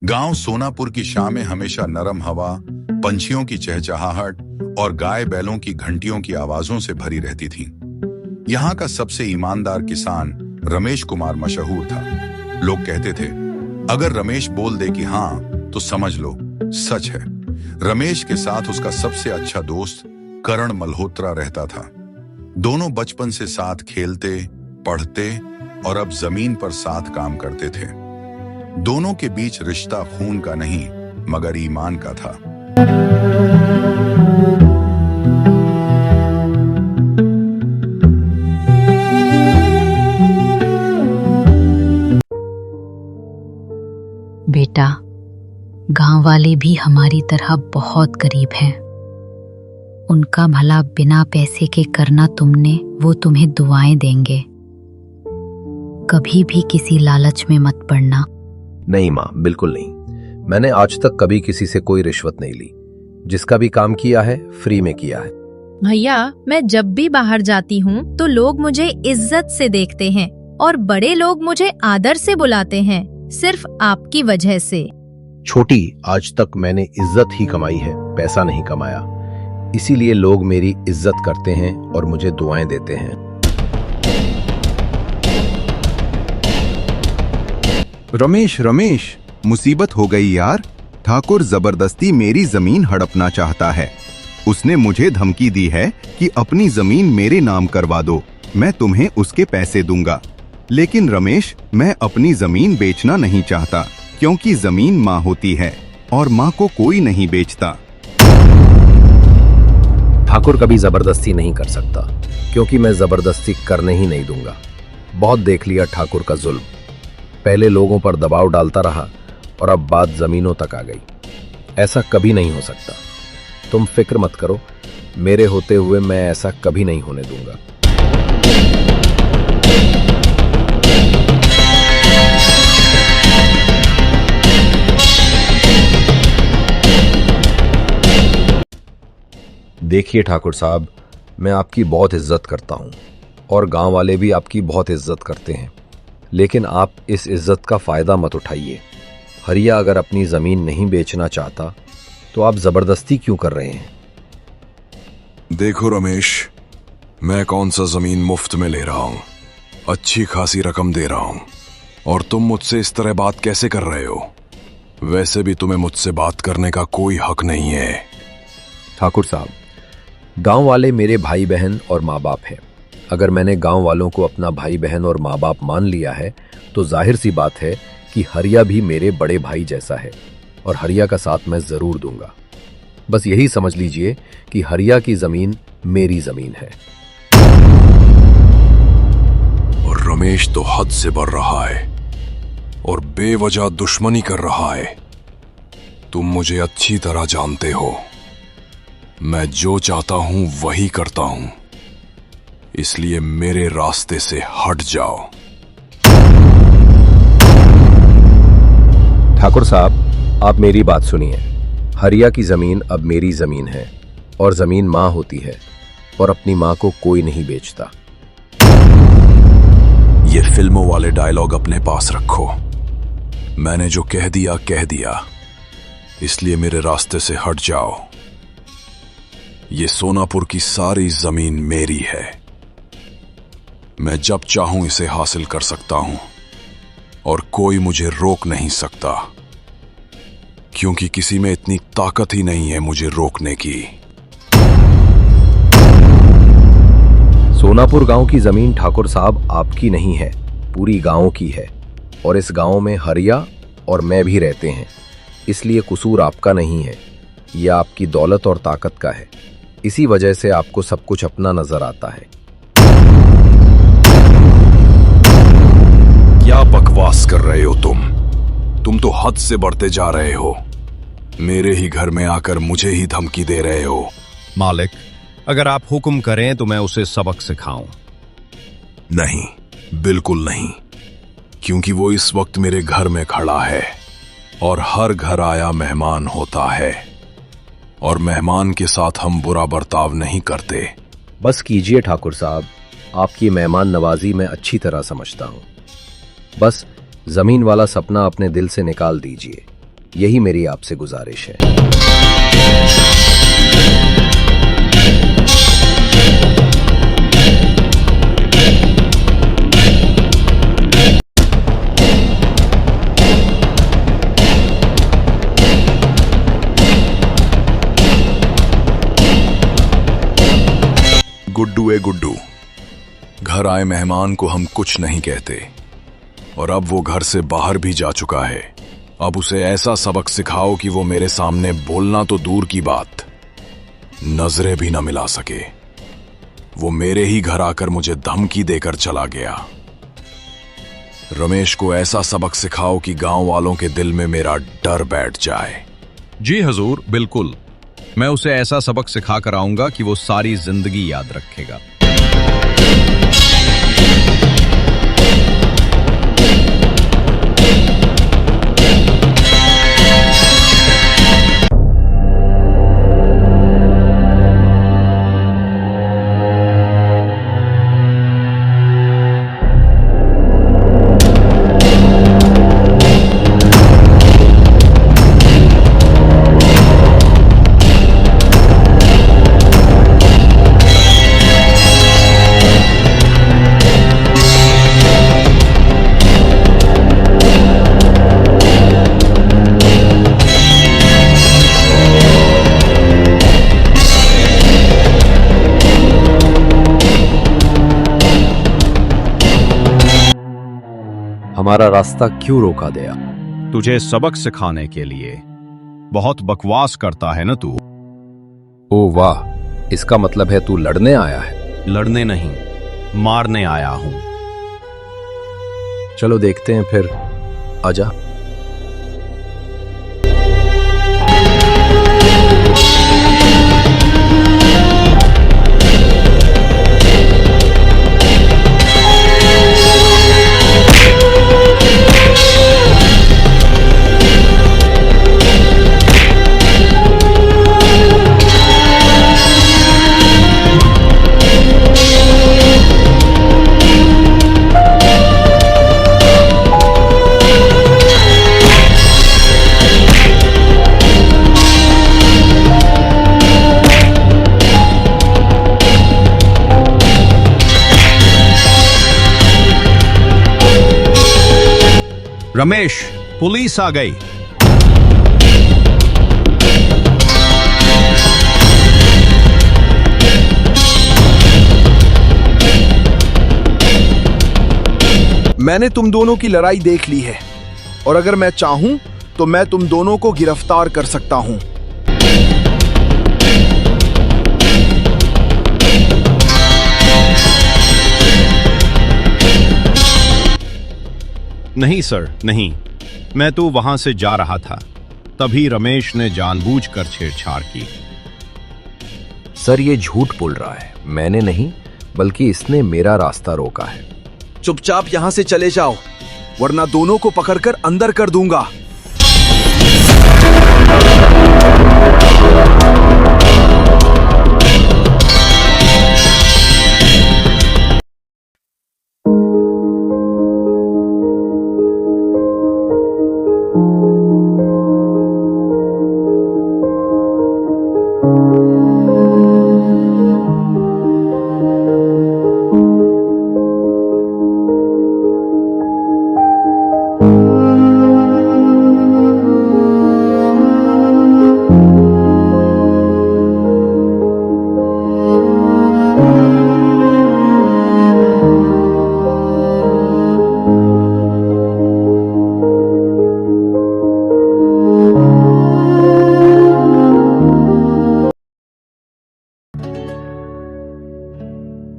गांव सोनापुर की शामें हमेशा नरम हवा, पंछियों की चहचहाहट और गाय बैलों की घंटियों की आवाजों से भरी रहती थी। यहाँ का सबसे ईमानदार किसान रमेश कुमार मशहूर था। लोग कहते थे, अगर रमेश बोल दे कि हाँ तो समझ लो सच है। रमेश के साथ उसका सबसे अच्छा दोस्त करण मल्होत्रा रहता था। दोनों बचपन से साथ खेलते, पढ़ते और अब जमीन पर साथ काम करते थे। दोनों के बीच रिश्ता खून का नहीं मगर ईमान का था। बेटा, गांव वाले भी हमारी तरह बहुत गरीब हैं। उनका भला बिना पैसे के करना तुमने, वो तुम्हें दुआएं देंगे। कभी भी किसी लालच में मत पड़ना। नहीं माँ, बिल्कुल नहीं। मैंने आज तक कभी किसी से कोई रिश्वत नहीं ली। जिसका भी काम किया है फ्री में किया है। भैया, मैं जब भी बाहर जाती हूँ तो लोग मुझे इज्जत से देखते हैं और बड़े लोग मुझे आदर से बुलाते हैं, सिर्फ आपकी वजह से। छोटी, आज तक मैंने इज्जत ही कमाई है, पैसा नहीं कमाया। इसीलिए लोग मेरी इज्जत करते हैं और मुझे दुआएं देते हैं। रमेश, मुसीबत हो गई यार। ठाकुर जबरदस्ती मेरी जमीन हड़पना चाहता है। उसने मुझे धमकी दी है कि अपनी जमीन मेरे नाम करवा दो, मैं तुम्हें उसके पैसे दूंगा। लेकिन रमेश, मैं अपनी जमीन बेचना नहीं चाहता, क्योंकि जमीन माँ होती है और माँ को कोई नहीं बेचता। ठाकुर कभी जबरदस्ती नहीं कर सकता, क्योंकि मैं जबरदस्ती करने ही नहीं दूंगा। बहुत देख लिया ठाकुर का जुल्म। पहले लोगों पर दबाव डालता रहा और अब बात जमीनों तक आ गई। ऐसा कभी नहीं हो सकता। तुम फिक्र मत करो, मेरे होते हुए मैं ऐसा कभी नहीं होने दूंगा। देखिए ठाकुर साहब, मैं आपकी बहुत इज्जत करता हूं और गांव वाले भी आपकी बहुत इज्जत करते हैं, लेकिन आप इस इज्जत का फायदा मत उठाइए। हरिया अगर अपनी जमीन नहीं बेचना चाहता तो आप जबरदस्ती क्यों कर रहे हैं? देखो रमेश, मैं कौन सा जमीन मुफ्त में ले रहा हूं, अच्छी खासी रकम दे रहा हूं, और तुम मुझसे इस तरह बात कैसे कर रहे हो? वैसे भी तुम्हें मुझसे बात करने का कोई हक नहीं है। ठाकुर साहब, गांव वाले मेरे भाई बहन और माँ बाप हैं। अगर मैंने गांव वालों को अपना भाई बहन और माँ बाप मान लिया है तो जाहिर सी बात है कि हरिया भी मेरे बड़े भाई जैसा है और हरिया का साथ मैं जरूर दूंगा। बस यही समझ लीजिए कि हरिया की जमीन मेरी जमीन है। और रमेश तो हद से बढ़ रहा है और बेवजह दुश्मनी कर रहा है। तुम मुझे अच्छी तरह जानते हो, मैं जो चाहता हूं वही करता हूं, इसलिए मेरे रास्ते से हट जाओ। ठाकुर साहब, आप मेरी बात सुनिए। हरिया की जमीन अब मेरी जमीन है और जमीन माँ होती है और अपनी माँ को कोई नहीं बेचता। ये फिल्मों वाले डायलॉग अपने पास रखो। मैंने जो कह दिया, इसलिए मेरे रास्ते से हट जाओ। ये सोनापुर की सारी जमीन मेरी है। मैं जब चाहूं इसे हासिल कर सकता हूं और कोई मुझे रोक नहीं सकता, क्योंकि किसी में इतनी ताकत ही नहीं है मुझे रोकने की। सोनापुर गांव की जमीन ठाकुर साहब आपकी नहीं है, पूरी गांव की है, और इस गांव में हरिया और मैं भी रहते हैं, इसलिए कसूर आपका नहीं है, यह आपकी दौलत और ताकत का है। इसी वजह से आपको सब कुछ अपना नजर आता है। क्या बकवास कर रहे हो तुम तो हद से बढ़ते जा रहे हो। मेरे ही घर में आकर मुझे ही धमकी दे रहे हो। मालिक, अगर आप हुक्म करें तो मैं उसे सबक सिखाऊं। नहीं, बिल्कुल नहीं, क्योंकि वो इस वक्त मेरे घर में खड़ा है और हर घर आया मेहमान होता है, और मेहमान के साथ हम बुरा बर्ताव नहीं करते। बस कीजिए ठाकुर साहब, आपकी मेहमान नवाजी मैं अच्छी तरह समझता हूं। बस जमीन वाला सपना अपने दिल से निकाल दीजिए। यही मेरी आपसे गुजारिश है। गुड्डू ए गुड्डू, घर आए मेहमान को हम कुछ नहीं कहते, और अब वो घर से बाहर भी जा चुका है। अब उसे ऐसा सबक सिखाओ कि वो मेरे सामने बोलना तो दूर की बात, नजरें भी न मिला सके। वो मेरे ही घर आकर मुझे धमकी देकर चला गया। रमेश को ऐसा सबक सिखाओ कि गांव वालों के दिल में मेरा डर बैठ जाए। जी हजूर, बिल्कुल। मैं उसे ऐसा सबक सिखा कर आऊंगा कि वो सारी जिंदगी याद रखेगा। हमारा रास्ता क्यों रोका गया? तुझे सबक सिखाने के लिए। बहुत बकवास करता है ना तू। ओ वाह, इसका मतलब है तू लड़ने आया है? लड़ने नहीं, मारने आया हूं। चलो देखते हैं फिर, आजा। रमेश, पुलिस आ गई। मैंने तुम दोनों की लड़ाई देख ली है, और अगर मैं चाहूं तो मैं तुम दोनों को गिरफ्तार कर सकता हूं। नहीं सर, नहीं। मैं तो वहां से जा रहा था, तभी रमेश ने जानबूझकर छेड़छाड़ की। सर, ये झूठ बोल रहा है। मैंने नहीं, बल्कि इसने मेरा रास्ता रोका है। चुपचाप यहां से चले जाओ, वरना दोनों को पकड़कर अंदर कर दूंगा।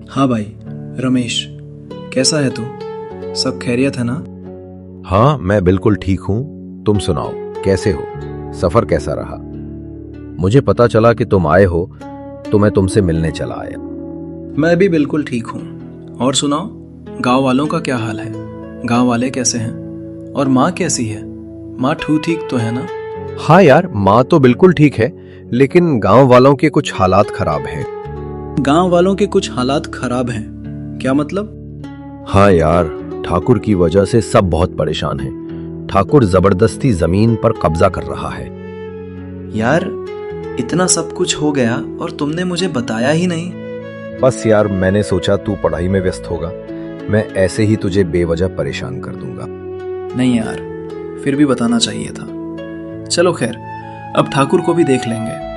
हाँ भाई रमेश, कैसा है तू? सब खैरियत है ना? हाँ, मैं बिल्कुल ठीक हूँ। तुम सुनाओ, कैसे हो? सफर कैसा रहा? मुझे पता चला कि तुम आए हो, तो मैं तुमसे मिलने चला आया। मैं भी बिल्कुल ठीक हूँ। और सुनाओ, गांव वालों का क्या हाल है? गांव वाले कैसे हैं? और माँ कैसी है? माँ ठीक तो है ना? हाँ यार, माँ तो बिल्कुल ठीक है, लेकिन गांव वालों के कुछ हालात खराब हैं। गांव वालों के कुछ हालात खराब हैं? क्या मतलब? हाँ यार, ठाकुर की वजह से सब बहुत परेशान हैं। ठाकुर जबरदस्ती जमीन पर कब्जा कर रहा है। यार, इतना सब कुछ हो गया और तुमने मुझे बताया ही नहीं। बस यार, मैंने सोचा तू पढ़ाई में व्यस्त होगा, मैं ऐसे ही तुझे बेवजह परेशान कर दूंगा। नहीं यार, फिर भी बताना चाहिए था। चलो खैर, अब ठाकुर को भी देख लेंगे।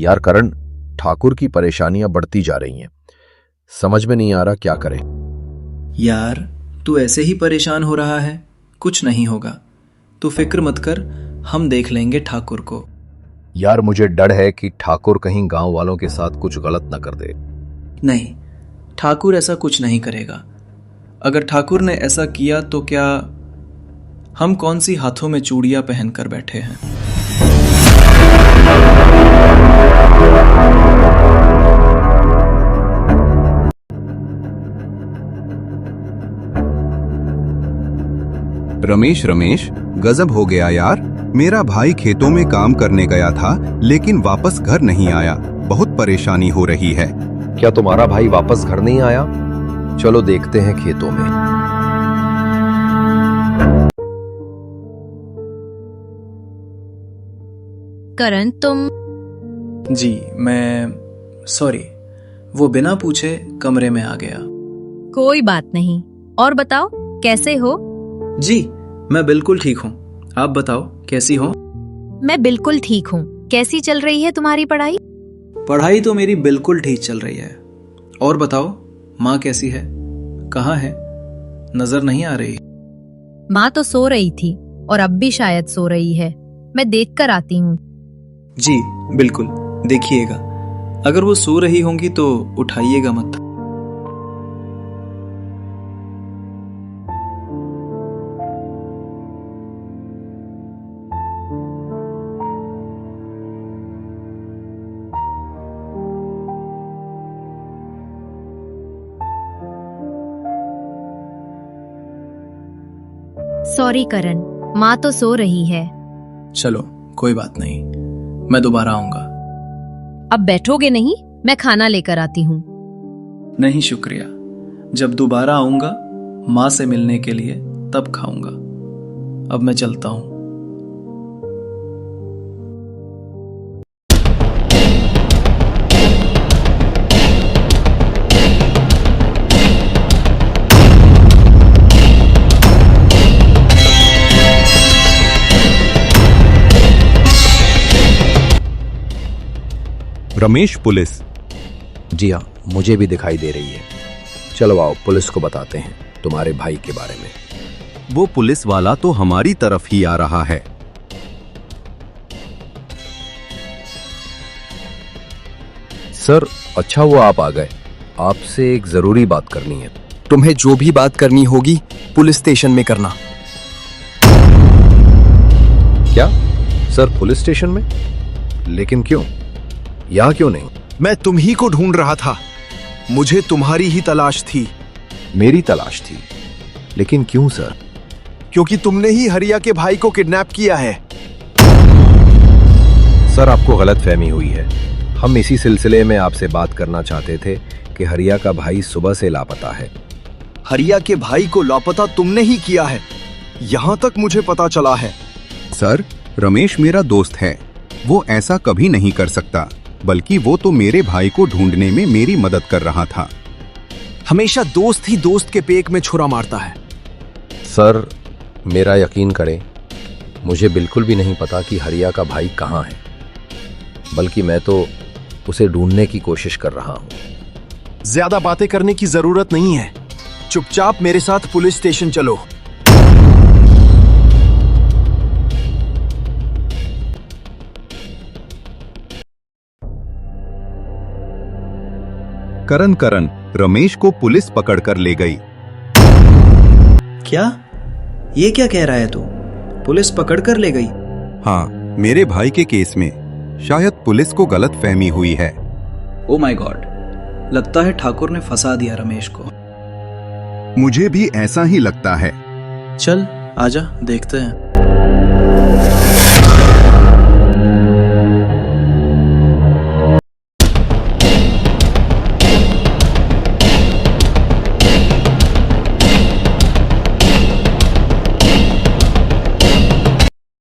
यार करण, ठाकुर की परेशानियां बढ़ती जा रही हैं, समझ में नहीं आ रहा क्या करें। यार, तू ऐसे ही परेशान हो रहा है, कुछ नहीं होगा। तू फिक्र मत कर, हम देख लेंगे ठाकुर को। यार, मुझे डर है कि ठाकुर कहीं गांव वालों के साथ कुछ गलत न कर दे। नहीं, ठाकुर ऐसा कुछ नहीं करेगा। अगर ठाकुर ने ऐसा किया तो क्या हम कौन सी हाथों में चूड़ियां पहनकर बैठे हैं। रमेश, गजब हो गया यार। मेरा भाई खेतों में काम करने गया था, लेकिन वापस घर नहीं आया। बहुत परेशानी हो रही है। क्या तुम्हारा भाई वापस घर नहीं आया? चलो देखते हैं खेतों में। करण, तुम? जी, मैं सॉरी, वो बिना पूछे कमरे में आ गया। कोई बात नहीं। और बताओ, कैसे हो? जी, मैं बिल्कुल ठीक हूँ। आप बताओ, कैसी हो? मैं बिल्कुल ठीक हूँ। कैसी चल रही है तुम्हारी पढ़ाई? पढ़ाई तो मेरी बिल्कुल ठीक चल रही है। और बताओ, माँ कैसी है? कहाँ है? नजर नहीं आ रही। माँ तो सो रही थी और अब भी शायद सो रही है। मैं देख कर आती हूँ। जी बिल्कुल, देखिएगा। अगर वो सो रही होंगी तो उठाइएगा मत। सॉरी करण, माँ तो सो रही है। चलो कोई बात नहीं, मैं दोबारा आऊंगा। अब बैठोगे नहीं? मैं खाना लेकर आती हूँ। नहीं शुक्रिया, जब दोबारा आऊंगा माँ से मिलने के लिए तब खाऊंगा। अब मैं चलता हूँ। रमेश, पुलिस। जी हाँ, मुझे भी दिखाई दे रही है। चलो आओ, पुलिस को बताते हैं तुम्हारे भाई के बारे में। वो पुलिस वाला तो हमारी तरफ ही आ रहा है। सर, अच्छा हुआ आप आ गए। आपसे एक जरूरी बात करनी है। तुम्हें जो भी बात करनी होगी पुलिस स्टेशन में करना। क्या सर, पुलिस स्टेशन में? लेकिन क्यों? यहाँ क्यों नहीं? मैं तुम ही को ढूंढ रहा था। मुझे तुम्हारी ही तलाश थी। मेरी तलाश थी? लेकिन क्यों सर? क्योंकि तुमने ही हरिया के भाई को किडनैप किया है। सर, आपको गलतफहमी हुई है। हम इसी सिलसिले में आपसे बात करना चाहते थे कि हरिया का भाई सुबह से लापता है। हरिया के भाई को लापता तुमने ही किया है, यहां तक मुझे पता चला है। सर, रमेश मेरा दोस्त है। वो ऐसा कभी नहीं कर सकता, बल्कि वो तो मेरे भाई को ढूंढने में मेरी मदद कर रहा था। हमेशा दोस्त ही दोस्त के पेट में छुरा मारता है। सर, मेरा यकीन करें, मुझे बिल्कुल भी नहीं पता कि हरिया का भाई कहाँ है, बल्कि मैं तो उसे ढूंढने की कोशिश कर रहा हूं। ज्यादा बातें करने की जरूरत नहीं है, चुपचाप मेरे साथ पुलिस स्टेशन चलो। करन करन रमेश को पुलिस पकड़कर ले गई। क्या? ये क्या कह रहा है तू? पुलिस पकड़ कर ले गई? हाँ, मेरे भाई के केस में शायद पुलिस को गलत फहमी हुई है। ओ माय गॉड, लगता है ठाकुर ने फंसा दिया रमेश को। मुझे भी ऐसा ही लगता है। चल आजा, देखते हैं।